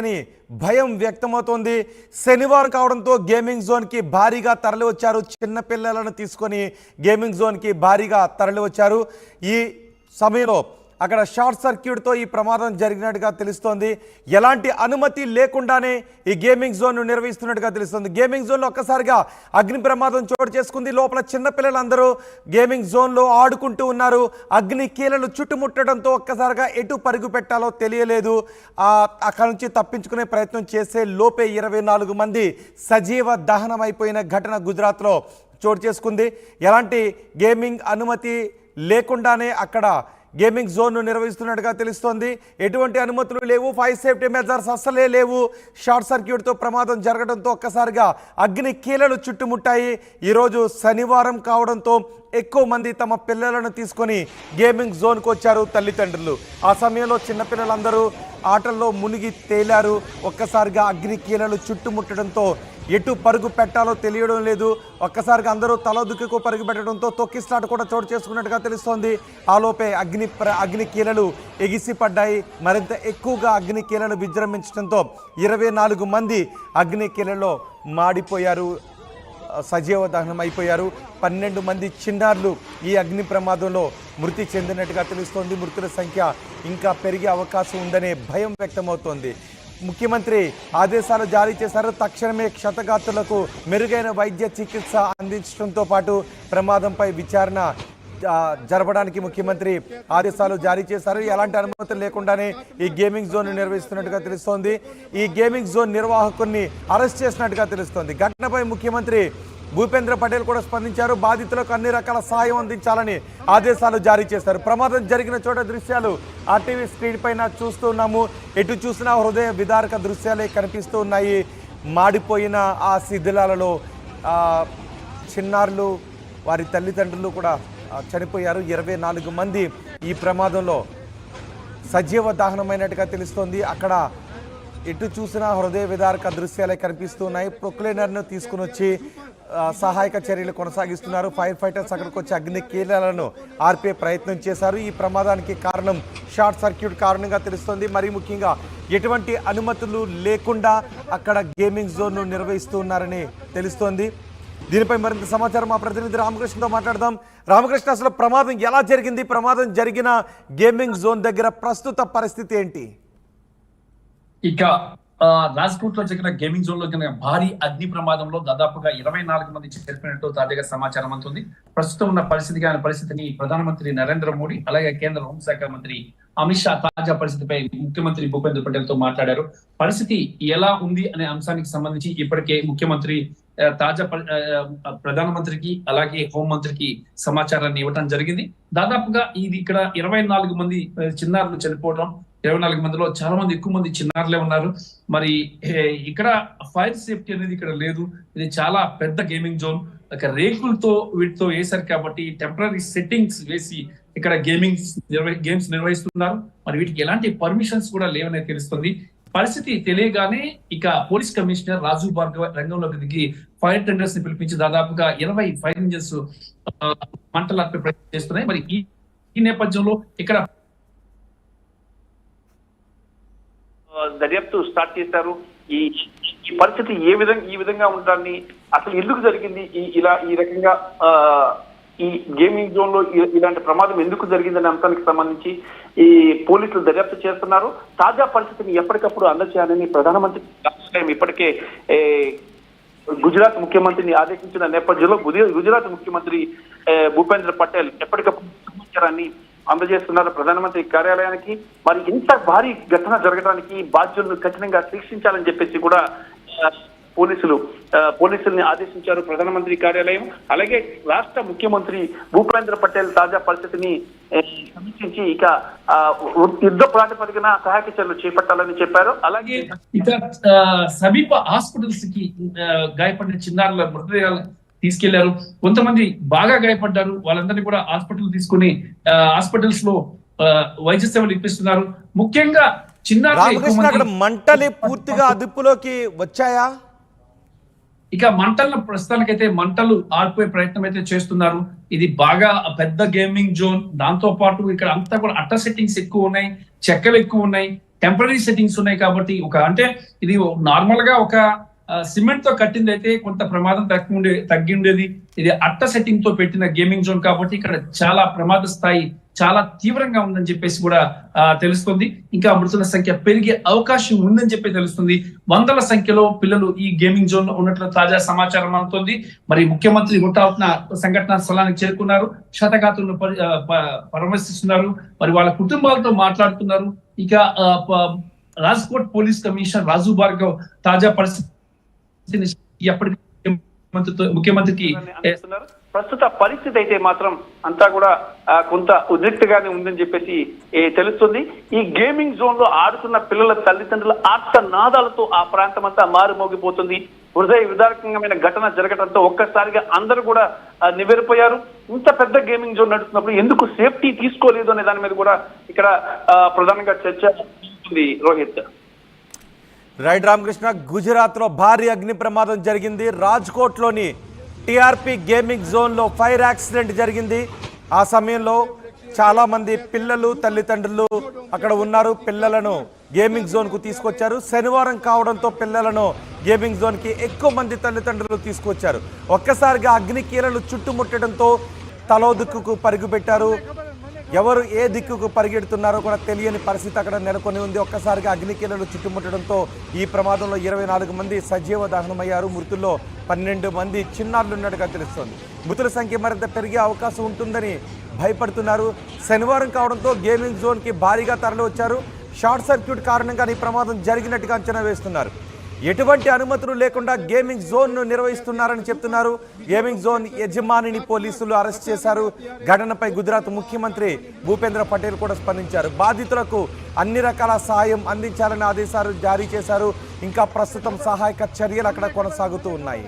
అని భయం వ్యక్తమవుతోంది. శనివారం కావడంతో గేమింగ్ జోన్కి భారీగా తరలివచ్చారు. చిన్న పిల్లలను తీసుకొని గేమింగ్ జోన్కి భారీగా తరలివచ్చారు. ఈ సమయంలో అక్కడ షార్ట్ సర్క్యూట్తో ఈ ప్రమాదం జరిగినట్టుగా తెలుస్తోంది. ఎలాంటి అనుమతి లేకుండానే ఈ గేమింగ్ జోన్ను నిర్వహిస్తున్నట్టుగా తెలుస్తోంది. గేమింగ్ జోన్లో ఒక్కసారిగా అగ్ని ప్రమాదం చోటు చేసుకుంది. లోపల చిన్నపిల్లలందరూ గేమింగ్ జోన్లో ఆడుకుంటూ ఉన్నారు. అగ్ని కీలలు చుట్టుముట్టడంతో ఒక్కసారిగా ఎటు పరుగు పెట్టాలో తెలియలేదు. అక్కడ నుంచి తప్పించుకునే ప్రయత్నం చేసే లోపే 24 మంది సజీవ దహనం అయిపోయిన ఘటన గుజరాత్లో చోటు చేసుకుంది. ఎలాంటి గేమింగ్ అనుమతి లేకుండానే అక్కడ గేమింగ్ జోన్ను నిర్వహిస్తున్నట్టుగా తెలుస్తోంది. ఎటువంటి అనుమతులు లేవు, ఫైర్ సేఫ్టీ మెజర్స్ అస్సలే లేవు. షార్ట్ సర్క్యూట్తో ప్రమాదం జరగడంతో ఒక్కసారిగా అగ్ని కీలలు చుట్టుముట్టాయి. ఈరోజు శనివారం కావడంతో ఎక్కువ మంది తమ పిల్లలను తీసుకొని గేమింగ్ జోన్కు వచ్చారు తల్లిదండ్రులు. ఆ సమయంలో చిన్నపిల్లలందరూ ఆటల్లో మునిగి తేలారు. ఒక్కసారిగా అగ్ని కీలలు చుట్టుముట్టడంతో ఎటు పరుగు పెట్టాలో తెలియడం లేదు. ఒక్కసారిగా అందరూ తల దుక్కుకు పరుగు పెట్టడంతో తొక్కిస్లాట కూడా చోటు చేసుకున్నట్టుగా తెలుస్తోంది. ఆలోపే అగ్ని కీలలు ఎగిసిపడ్డాయి. మరింత ఎక్కువగా అగ్ని కీలలు విజృంభించడంతో 24 మంది అగ్ని కీలలో మాడిపోయారు, సజీవ దహనం అయిపోయారు. 12 మంది చిన్నారులు ఈ అగ్ని ప్రమాదంలో మృతి చెందినట్టుగా తెలుస్తోంది. మృతుల సంఖ్య ఇంకా పెరిగే అవకాశం ఉందనే భయం వ్యక్తమవుతోంది. ముఖ్యమంత్రి ఆదేశాలు జారీ చేశారు. తక్షణమే క్షతగాత్రులకు మెరుగైన వైద్య చికిత్స అందించడంతో పాటు ప్రమాదంపై విచారణ జరపడానికి ముఖ్యమంత్రి ఆదేశాలు జారీ చేశారు. ఎలాంటి అనుమతులు లేకుండానే ఈ గేమింగ్ జోన్ నిర్వహిస్తున్నట్టుగా తెలుస్తోంది. ఈ గేమింగ్ జోన్ నిర్వాహకుల్ని అరెస్ట్ చేసినట్టుగా తెలుస్తోంది. ఘటనపై ముఖ్యమంత్రి భూపేంద్ర పటేల్ కూడా స్పందించారు. బాధితులకు అన్ని రకాల సహాయం అందించాలని ఆదేశాలు జారీ చేశారు. ప్రమాదం జరిగిన చోట దృశ్యాలు ఆర్టీవీ స్క్రీన్ పైన చూస్తూ ఉన్నాము. ఎటు చూసినా హృదయ విదారక దృశ్యాలే కనిపిస్తూ ఉన్నాయి. మాడిపోయిన ఆ శిథిలాలలో చిన్నారులు, వారి తల్లిదండ్రులు కూడా చనిపోయారు. 24 మంది ఈ ప్రమాదంలో సజీవ దహనమైనట్టుగా తెలుస్తోంది. అక్కడ ఎటు చూసినా హృదయ విదారక దృశ్యాలే కనిపిస్తూ ఉన్నాయి. ప్రొక్లైనర్ను తీసుకుని వచ్చి సహాయక చర్యలు కొనసాగిస్తున్నారు. ఫైర్ ఫైటర్స్ అక్కడికి వచ్చి అగ్ని కీలలను ఆర్పే ప్రయత్నం చేశారు. ఈ ప్రమాదానికి కారణం షార్ట్ సర్క్యూట్ కారణంగా తెలుస్తోంది. మరి ముఖ్యంగా ఎటువంటి అనుమతులు లేకుండా అక్కడ గేమింగ్ జోన్ను నిర్వహిస్తూ ఉన్నారని తెలుస్తోంది. దీనిపై మరింత సమాచారం మా ప్రతినిధి రామకృష్ణతో మాట్లాడదాం. రామకృష్ణ, అసలు ప్రమాదం ఎలా జరిగింది? ప్రమాదం జరిగిన గేమింగ్ జోన్ దగ్గర ప్రస్తుత పరిస్థితి ఏంటి? ఇక రాజ్కోట్ లో జరిగిన గేమింగ్ జోన్ లో జరిగిన భారీ అగ్ని ప్రమాదంలో దాదాపుగా 24 మంది చనిపోయినట్టు తాజాగా సమాచారం అందుతుంది. ప్రస్తుతం ఉన్న పరిస్థితిని ప్రధానమంత్రి నరేంద్ర మోడీ అలాగే కేంద్ర హోంశాఖ మంత్రి అమిత్ షా తాజా పరిస్థితిపై ముఖ్యమంత్రి భూపేంద్ర పటేల్ తో మాట్లాడారు. పరిస్థితి ఎలా ఉంది అనే అంశానికి సంబంధించి ఇప్పటికే ముఖ్యమంత్రి తాజా ప్రధానమంత్రికి అలాగే హోంమంత్రికి సమాచారాన్ని ఇవ్వడం జరిగింది. దాదాపుగా ఇది ఇక్కడ 24 మంది చిన్నారులు చనిపోవడం, 24 మందిలో చాలా మంది ఎక్కువ మంది చిన్నారులే ఉన్నారు. మరి ఇక్కడ ఫైర్ సేఫ్టీ అనేది ఇక్కడ లేదు. ఇది చాలా పెద్ద గేమింగ్ జోన్. రేకులతో వీటితో వేశారు కాబట్టి టెంపరీ సెట్టింగ్స్ వేసి ఇక్కడ గేమ్స్ నిర్వహిస్తున్నారు. మరి వీటికి ఎలాంటి పర్మిషన్స్ కూడా లేవనే తెలుస్తుంది. పరిస్థితి తెలియగానే ఇక పోలీస్ కమిషనర్ రాజు భార్గవ రంగంలోకి దిగి ఫైర్ టెండర్స్ ని పిలిపించి దాదాపుగా 20 ఫైర్ ఇంజన్స్ మంటలు ఆర్పే ప్రయత్నం చేస్తున్నాయి. మరి ఈ నేపథ్యంలో ఇక్కడ దర్యాప్తు స్టార్ట్ చేశారు. ఈ పరిస్థితి ఈ విధంగా ఉండడాన్ని, అసలు ఎందుకు జరిగింది ఈ రకంగా ఈ గేమింగ్ జోన్ లో ఇలాంటి ప్రమాదం ఎందుకు జరిగిందనే అంశానికి సంబంధించి ఈ పోలీసులు దర్యాప్తు చేస్తున్నారు. తాజా పరిస్థితిని ఎప్పటికప్పుడు అందజేయాలని ప్రధానమంత్రి ఇప్పటికే గుజరాత్ ముఖ్యమంత్రిని ఆదేశించిన నేపథ్యంలో గుజరాత్ ముఖ్యమంత్రి భూపేంద్ర పటేల్ ఎప్పటికప్పుడు సమాచారాన్ని అందజేస్తున్నారు ప్రధానమంత్రి కార్యాలయానికి. మరి ఇంత భారీ ఘటన జరగడానికి బాధ్యులను కఠినంగా శిక్షించాలని చెప్పేసి కూడా పోలీసుల్ని ఆదేశించారు ప్రధానమంత్రి కార్యాలయం. అలాగే రాష్ట్ర ముఖ్యమంత్రి భూపేంద్ర పటేల్ తాజా పరిస్థితిని సమీక్షించి ఇక యుద్ధ ప్రాతిపదికన సహాయక చర్యలు చేపట్టాలని చెప్పారు. అలాగే ఇక సమీప హాస్పిటల్స్ కి గాయపడిన చిన్నారుల మృతదేహాలు తీసుకెళ్లారు. కొంతమంది బాగా గాయపడ్డారు. వాళ్ళందరినీ కూడా తీసుకుని హాస్పిటల్స్ లో వైద్య సేవలు ఇప్పిస్తున్నారు. ముఖ్యంగా చిన్నారులు మంటలు పూర్తిగా అదుపులోకి వచ్చాయా? ఇక మంటలను ప్రస్తుతానికైతే మంటలు ఆర్పే ప్రయత్నం అయితే చేస్తున్నారు. ఇది బాగా పెద్ద గేమింగ్ జోన్. దాంతో పాటు ఇక్కడ అంతా కూడా అట్ట సెట్టింగ్స్ ఎక్కువ ఉన్నాయి, చెక్కలు ఎక్కువ ఉన్నాయి, టెంపరీ సెట్టింగ్స్ ఉన్నాయి కాబట్టి అంటే ఇది నార్మల్ గా ఒక సిమెంట్ తో కట్టింది అయితే కొంత ప్రమాదం తగ్గి ఉండేది. ఇది అట్ట సెట్టింగ్ తో పెట్టిన గేమింగ్ జోన్ కాబట్టి ఇక్కడ చాలా ప్రమాద స్థాయి చాలా తీవ్రంగా ఉందని చెప్పేసి కూడా తెలుస్తుంది. ఇంకా మృతుల సంఖ్య పెరిగే అవకాశం ఉందని చెప్పి తెలుస్తుంది. వందల సంఖ్యలో పిల్లలు ఈ గేమింగ్ జోన్ లో ఉన్నట్లు తాజా సమాచారం అందుతుంది. మరి ముఖ్యమంత్రి హుటాహుటిన సంఘటనా స్థలానికి చేరుకున్నారు, క్షతగాతులను పరామర్శిస్తున్నారు, మరి వాళ్ళ కుటుంబాలతో మాట్లాడుతున్నారు. ఇక రాజ్కోట్ పోలీస్ కమిషనర్ రాజు భార్గవ్ తాజా పరిస్థితి ముఖ్యమంత్రికి ప్రస్తుత పరిస్థితి అయితే మాత్రం అంతా కూడా కొంత ఉద్రిక్తగానే ఉందని చెప్పేసి తెలుస్తుంది. ఈ గేమింగ్ జోన్ లో ఆడుతున్న పిల్లల తల్లిదండ్రుల ఆర్తనాదాలతో ఆ ప్రాంతం అంతా మారుమోగిపోతుంది. హృదయ విదారకమైన ఘటన జరగడంతో ఒక్కసారిగా అందరూ కూడా నివ్వెరపోయారు. ఇంత పెద్ద గేమింగ్ జోన్ నడుస్తున్నప్పుడు ఎందుకు సేఫ్టీ తీసుకోలేదు అనే దాని మీద కూడా ఇక్కడ ప్రధానంగా చర్చ ఉంది. రోహిత్, రైట్ రామకృష్ణ, గుజరాత్లో భారీ అగ్ని ప్రమాదం జరిగింది. రాజ్కోట్లోని టీఆర్పీ గేమింగ్ జోన్లో ఫైర్ యాక్సిడెంట్ జరిగింది. ఆ సమయంలో చాలామంది పిల్లలు తల్లిదండ్రులు అక్కడ ఉన్నారు. పిల్లలను గేమింగ్ జోన్కు తీసుకొచ్చారు. శనివారం కావడంతో పిల్లలను గేమింగ్ జోన్కి ఎక్కువ మంది తల్లిదండ్రులు తీసుకొచ్చారు. ఒక్కసారిగా అగ్ని కీలలు చుట్టుముట్టడంతో తలో దిక్కుకు పరుగుపెట్టారు. ఎవరు ఏ దిక్కుకు పరిగెడుతున్నారో కూడా తెలియని పరిస్థితి అక్కడ నెలకొని ఉంది. ఒక్కసారిగా అగ్నికీలలు చుట్టుముట్టడంతో ఈ ప్రమాదంలో 24 మంది సజీవ దహనమయ్యారు. మృతుల్లో 12 మంది చిన్నారులున్నట్టుగా తెలుస్తోంది. మృతుల సంఖ్య మరింత పెరిగే అవకాశం ఉంటుందని భయపడుతున్నారు. శనివారం కావడంతో గేమింగ్ జోన్కి భారీగా తరలి వచ్చారు. షార్ట్ సర్క్యూట్ కారణంగా ఈ ప్రమాదం జరిగినట్టుగా అంచనా వేస్తున్నారు. ఎటువంటి అనుమతులు లేకుండా గేమింగ్ జోన్ను నిర్వహిస్తున్నారని చెప్తున్నారు. గేమింగ్ జోన్ యజమానిని పోలీసులు అరెస్ట్ చేశారు. ఘటనపై గుజరాత్ ముఖ్యమంత్రి భూపేంద్ర పటేల్ కూడా స్పందించారు. బాధితులకు అన్ని రకాల సహాయం అందించాలని ఆదేశాలు జారీ చేశారు. ఇంకా ప్రస్తుతం సహాయక చర్యలు అక్కడ కొనసాగుతూ ఉన్నాయి.